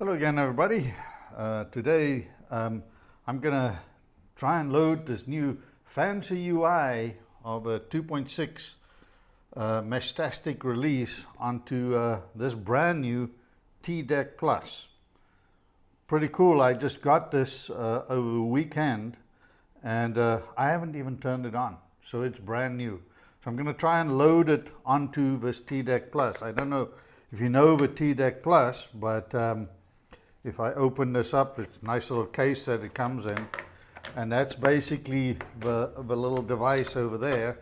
Hello again, everybody. Today I'm going to try and load this new fancy UI of a 2.6 Meshtastic release onto this brand new T-Deck Plus. Pretty cool. I just got this over the weekend and I haven't even turned it on, so it's brand new. So I'm going to try and load it onto this T-Deck Plus. I don't know if you know the T-Deck Plus, but if I open this up, it's a nice little case that it comes in, and that's basically the little device over there.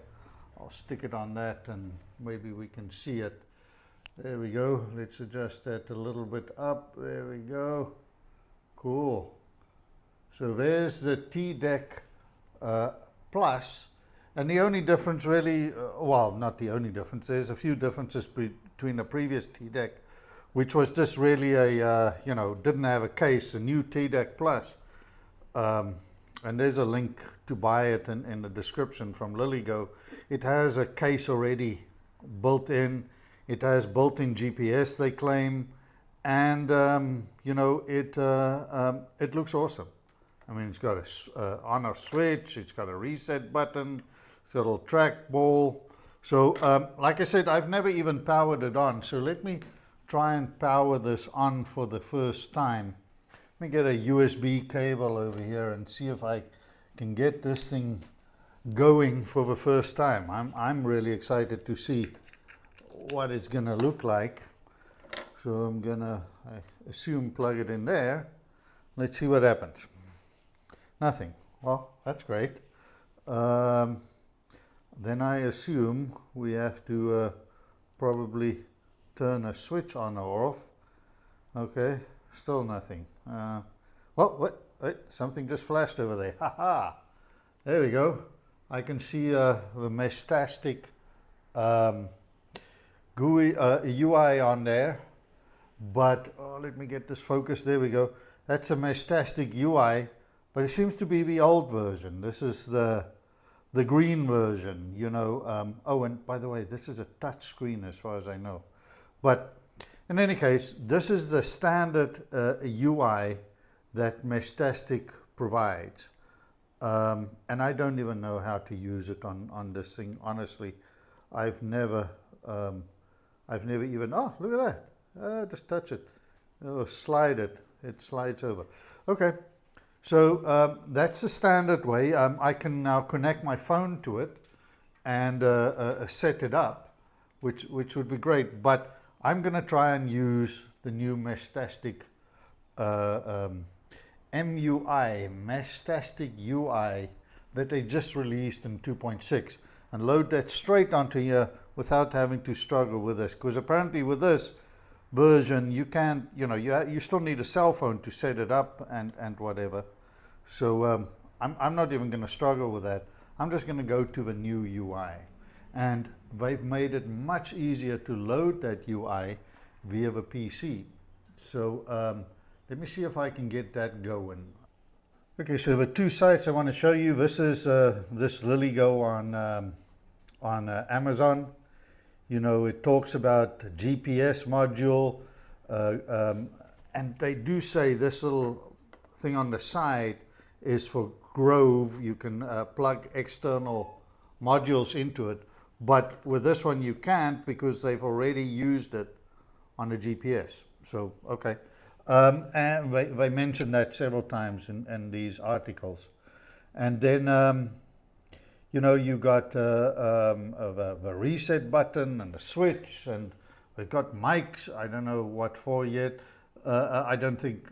I'll stick it on that and maybe we can see it. There we go. Let's adjust that a little bit up. There we go. Cool. So there's the T-Deck Plus, and the only difference really, well, not the only difference, there's a few differences between the previous T-Deck, which was just really a, didn't have a case, a new T-Deck Plus. And there's a link to buy it in the description from LilyGo. It has a case already built in. It has built-in GPS, they claim. And, it looks awesome. I mean, it's got a on-off switch, it's got a reset button, it's got a little trackball. So, like I said, I've never even powered it on. So let me try and power this on for the first time. Let me get a USB cable over here and see if I can get this thing going for the first time. I'm really excited to see what it's gonna look like. So I'm gonna, I assume, plug it in there. Let's see what happens. Nothing. Well, that's great. Then I assume we have to probably turn a switch on or off. Okay, still nothing. Well, wait, something just flashed over there. Haha! There we go. I can see the Meshtastic GUI, UI on there. But let me get this focused. There we go. That's a Meshtastic UI, but it seems to be the old version. This is the green version, oh, and by the way, this is a touch screen as far as I know. But in any case, this is the standard UI that Meshtastic provides. And I don't even know how to use it on this thing. Honestly, I've never even, oh, look at that. Just touch it. Oh, slide it. It slides over. Okay. So that's the standard way. I can now connect my phone to it and set it up, which would be great. But I'm going to try and use the new Meshtastic MUI, Meshtastic UI, that they just released in 2.6, and load that straight onto here without having to struggle with this. Because apparently with this version, you can't, you still need a cell phone to set it up and whatever. So I'm not even going to struggle with that. I'm just going to go to the new UI. And they've made it much easier to load that UI via the PC. So let me see if I can get that going. Okay, so the two sites I want to show you, this is this LilyGo on Amazon. It talks about GPS module, and they do say this little thing on the side is for Grove. You can plug external modules into it. But with this one you can't, because they've already used it on the GPS. So, okay. And they mentioned that several times in these articles. And then, you got the reset button and the switch, and we've got mics. I don't know what for yet. I don't think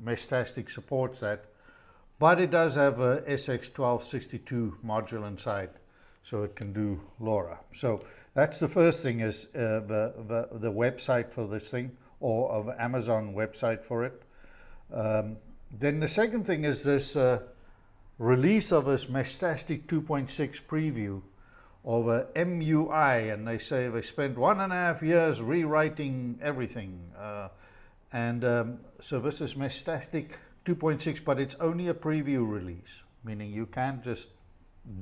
Meshtastic supports that. But it does have a SX1262 module inside, so it can do LoRa. So that's the first thing, is the website for this thing, or of Amazon website for it. Then the second thing is this release of this Meshtastic 2.6 preview of a MUI, and they say they spent 1.5 years rewriting everything. So this is Meshtastic 2.6, but it's only a preview release, meaning you can't just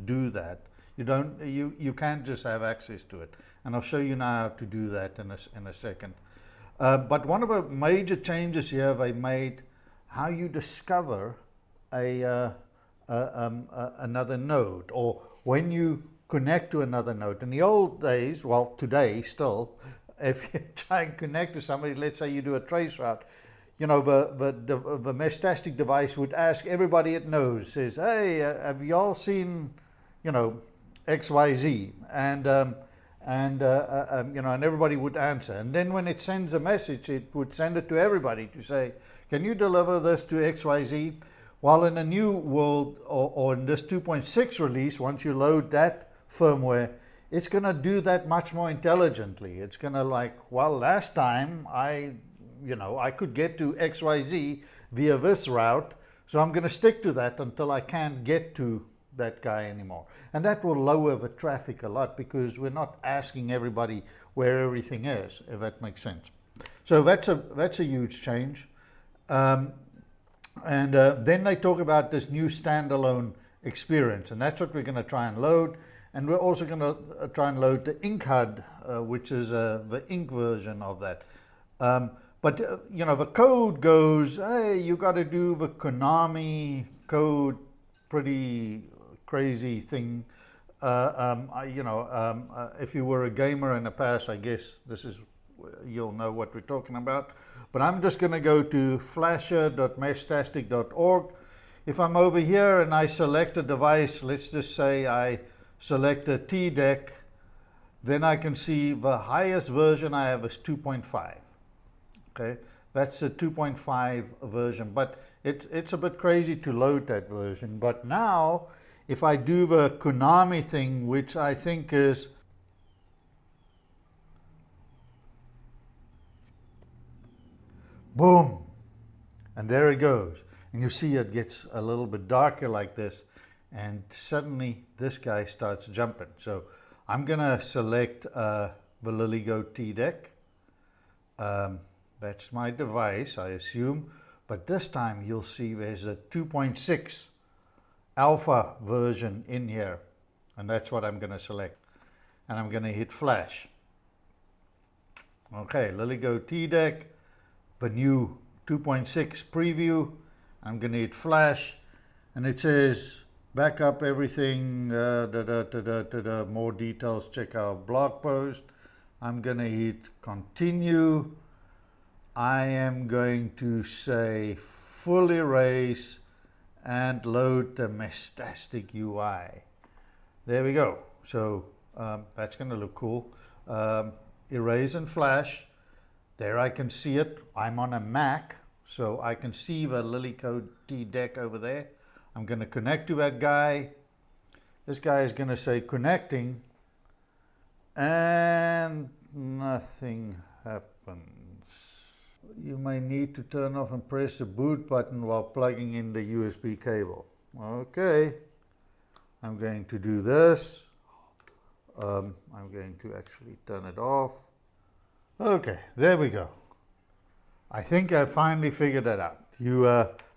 do that. You can't just have access to it, and I'll show you now how to do that in a second. But one of the major changes here they made how you discover another node, or when you connect to another node. In the old days, well, today still, if you try and connect to somebody, let's say you do a trace route, you know, the Meshtastic device would ask everybody it knows, says, hey, have you all seen, you know, XYZ? And you know, and everybody would answer. And then when it sends a message, it would send it to everybody to say, can you deliver this to XYZ? While in a new world, or in this 2.6 release, once you load that firmware, it's going to do that much more intelligently. It's going to like, well, last time I could get to XYZ via this route, so I'm going to stick to that until I can't get to that guy anymore. And that will lower the traffic a lot, because we're not asking everybody where everything is, if that makes sense. So that's a huge change. Then they talk about this new standalone experience, and that's what we're going to try and load. And we're also going to try and load the InkHUD, which is the ink version of that. But you know, the code goes, hey, you got to do the Konami code, pretty crazy thing. If you were a gamer in the past, I guess you'll know what we're talking about. But I'm just going to go to flasher.meshtastic.org. If I'm over here and I select a device, let's just say I select a T-Deck, then I can see the highest version I have is 2.5. Okay, that's the 2.5 version, but it's a bit crazy to load that version. But now, if I do the Konami thing, which I think is boom, and there it goes. And you see it gets a little bit darker like this, and suddenly this guy starts jumping. So I'm gonna select the LilyGo T-Deck. That's my device, I assume, but this time you'll see there's a 2.6 alpha version in here, and that's what I'm going to select. And I'm going to hit flash. Okay, LilyGo T-Deck, the new 2.6 preview. I'm going to hit flash, and it says back up everything, more details, check our blog post. I'm going to hit continue. I am going to say full erase and load the Meshtastic UI. There we go. So that's going to look cool. Erase and flash. There I can see it. I'm on a Mac, so I can see the LilyGo T-Deck over there. I'm going to connect to that guy. This guy is going to say connecting, and nothing happens. You may need to turn off and press the boot button while plugging in the USB cable. Okay, I'm going to do this. I'm going to actually turn it off. Okay, there we go. I think I finally figured that out. You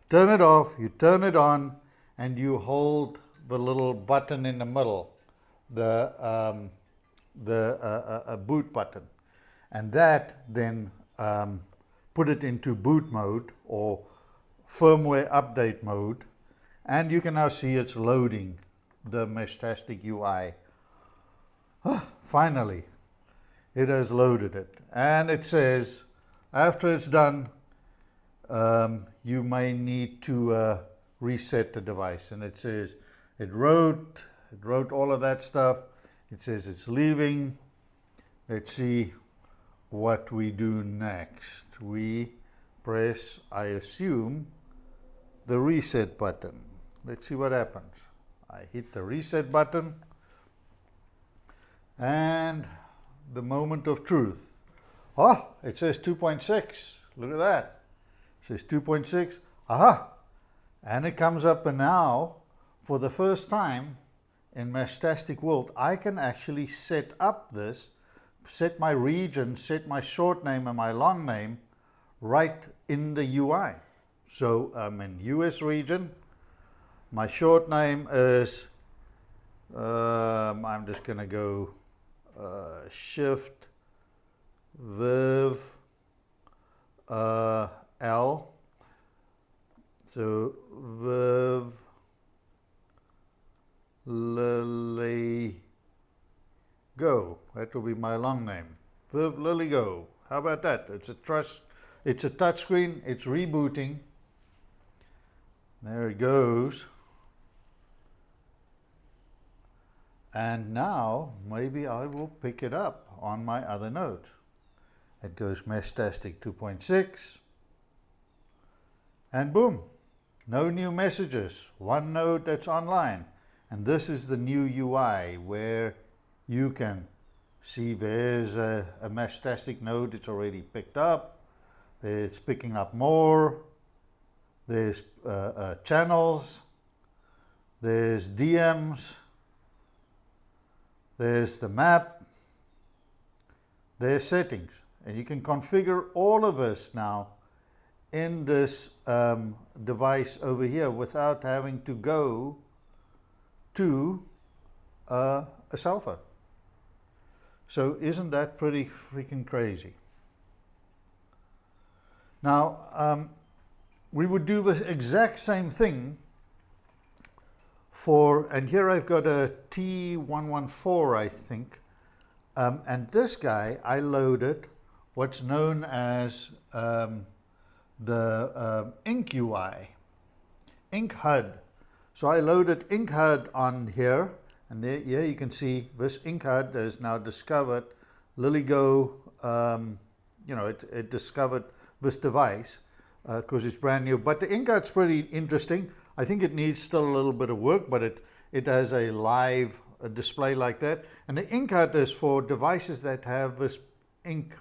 turn it off, you turn it on, and you hold the little button in the middle, the boot button, and that then put it into boot mode or firmware update mode, and you can now see it's loading the Meshtastic UI. Finally, it has loaded it, and it says after it's done, you may need to reset the device, and it says it wrote all of that stuff. It says it's leaving. Let's see what we do next. We press, I assume, the reset button. Let's see what happens. I hit the reset button, and the moment of truth. Oh, it says 2.6. Look at that. It says 2.6. Aha! And it comes up, and now, for the first time in Meshtastic world, I can actually set up this, set my region, set my short name and my long name right in the UI. So I'm in US region. My short name is, I'm just going to go Shift Viv L. So Viv Lily Go. That will be my long name. Viv Lily Go. How about that? It's a touch screen. It's rebooting. There it goes. And now maybe I will pick it up on my other node. It goes Meshtastic 2.6. And boom. No new messages. One node that's online. And this is the new UI where you can see there's a Meshtastic node. It's already picked up. It's picking up more. There's channels. There's DMs. There's the map. There's settings. And you can configure all of this now in this device over here without having to go to a cell phone. So isn't that pretty freaking crazy? Now, we would do the exact same thing for, and here I've got a T114, I think, and this guy, I loaded what's known as the InkUI, InkHUD. So I loaded InkHUD on here, and there you can see this InkHUD has now discovered LilyGo. It discovered this device because it's brand new. But the InkHUD's pretty interesting. I think it needs still a little bit of work, but it has a live display like that. And the InkHUD is for devices that have this ink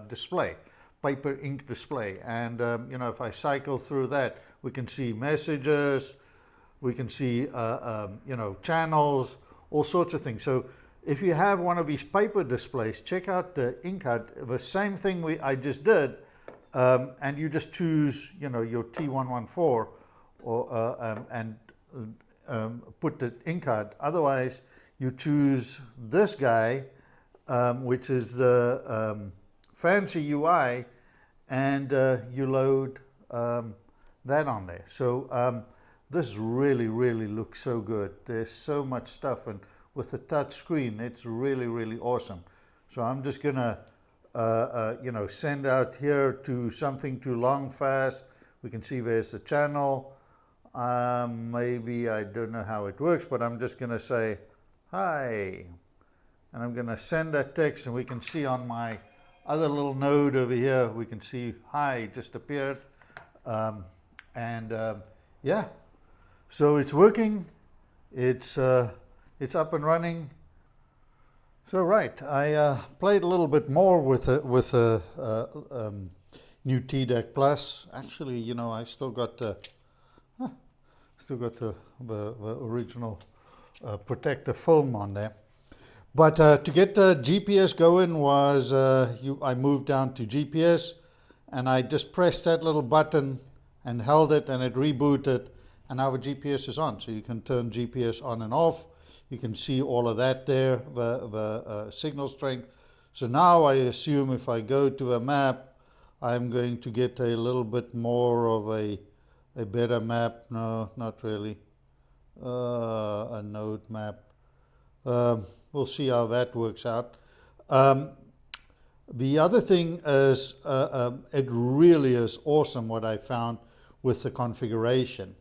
display, paper ink display. And if I cycle through that, we can see messages, we can see channels, all sorts of things. So if you have one of these paper displays, check out the InkHUD. The same thing I just did, and you just choose your T114 and put the InkHUD. Otherwise, you choose this guy, which is the fancy UI, and you load that on there. So this really looks so good. There's so much stuff, and with the touch screen, it's really awesome. So I'm just gonna send out here to something to long fast. We can see there's the channel. Maybe I don't know how it works, but I'm just gonna say hi, and I'm gonna send that text, and we can see on my other little node over here, we can see hi just appeared. Yeah, so it's working. It's up and running. So right, I played a little bit more with a new T-Deck Plus. Actually, I still got the original protective film on there. But to get the GPS going was I moved down to GPS, and I just pressed that little button and held it, and it rebooted, and now the GPS is on. So you can turn GPS on and off. You can see all of that there, the signal strength. So now I assume if I go to a map, I'm going to get a little bit more of a better map. No, not really. A node map. We'll see how that works out. The other thing is, it really is awesome what I found with the configuration.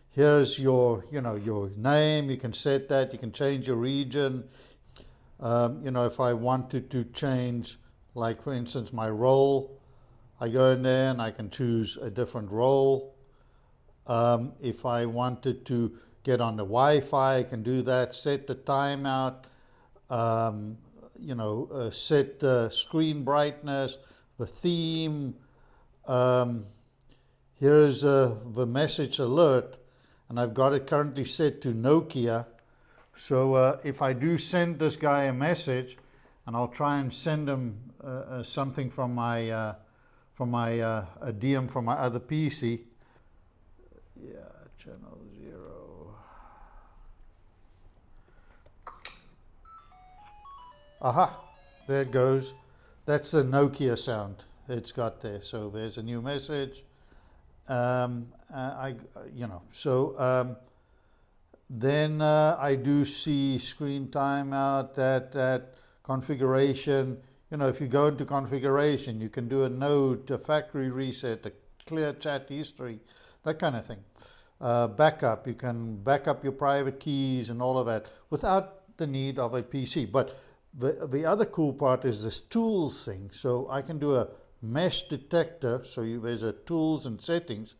Here's your name. You can set that. You can change your region. If I wanted to change, like for instance, my role, I go in there and I can choose a different role. If I wanted to get on the Wi-Fi, I can do that. Set the timeout. Set the screen brightness, the theme. Here's the message alert, and I've got it currently set to Nokia. So if I do send this guy a message, and I'll try and send him something from my a DM from my other PC. Yeah, channel 0. Aha, there it goes. That's the Nokia sound. it's got there. So there's a new message. Then I do see screen timeout, that configuration. If you go into configuration, you can do a note, a factory reset, a clear chat history, that kind of thing. Backup, you can back up your private keys and all of that without the need of a PC. But the other cool part is this tools thing. So I can do a mesh detector. So there's a tools and settings.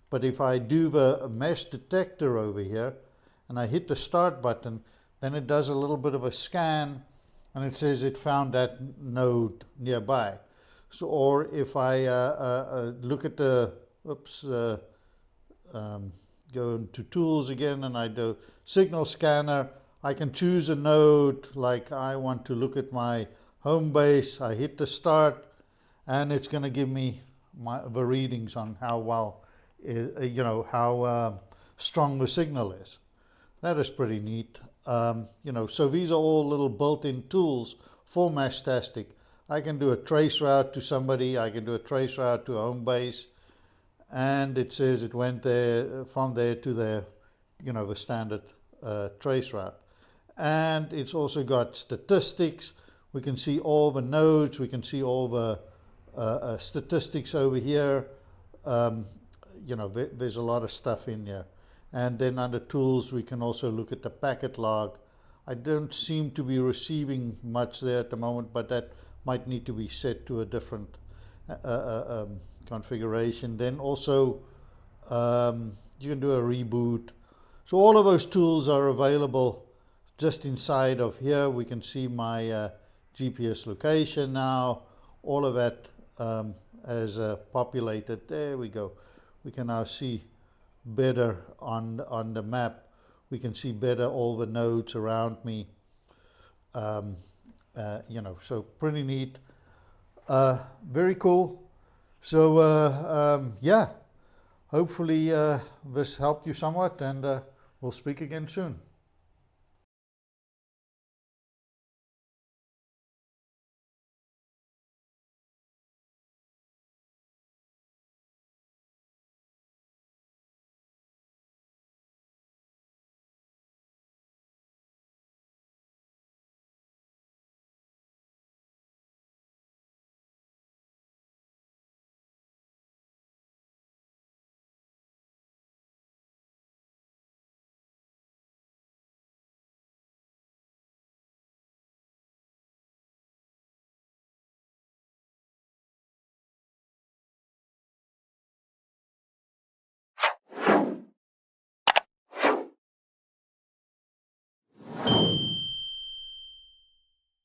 But if I do the mesh detector over here and I hit the start button, then it does a little bit of a scan and it says it found that node nearby. So, or if I look at the, go into tools again and I do signal scanner, I can choose a node, like I want to look at my home base. I hit the start and it's going to give me the readings on how well, how strong the signal is. That is pretty neat. So these are all little built-in tools for Meshtastic. I can do a trace route to somebody, I can do a trace route to a home base, and it says it went there, from there to there, the standard trace route. And it's also got statistics. We can see all the nodes, we can see all the statistics over here. There's a lot of stuff in here. And then under tools, we can also look at the packet log. I don't seem to be receiving much there at the moment, but that might need to be set to a different configuration. Then also you can do a reboot. So all of those tools are available just inside of here. We can see my GPS location now. All of that as populated. There we go. We can now see better on the map. We can see better all the nodes around me. So pretty neat. Very cool. So yeah, hopefully this helped you somewhat, and we'll speak again soon.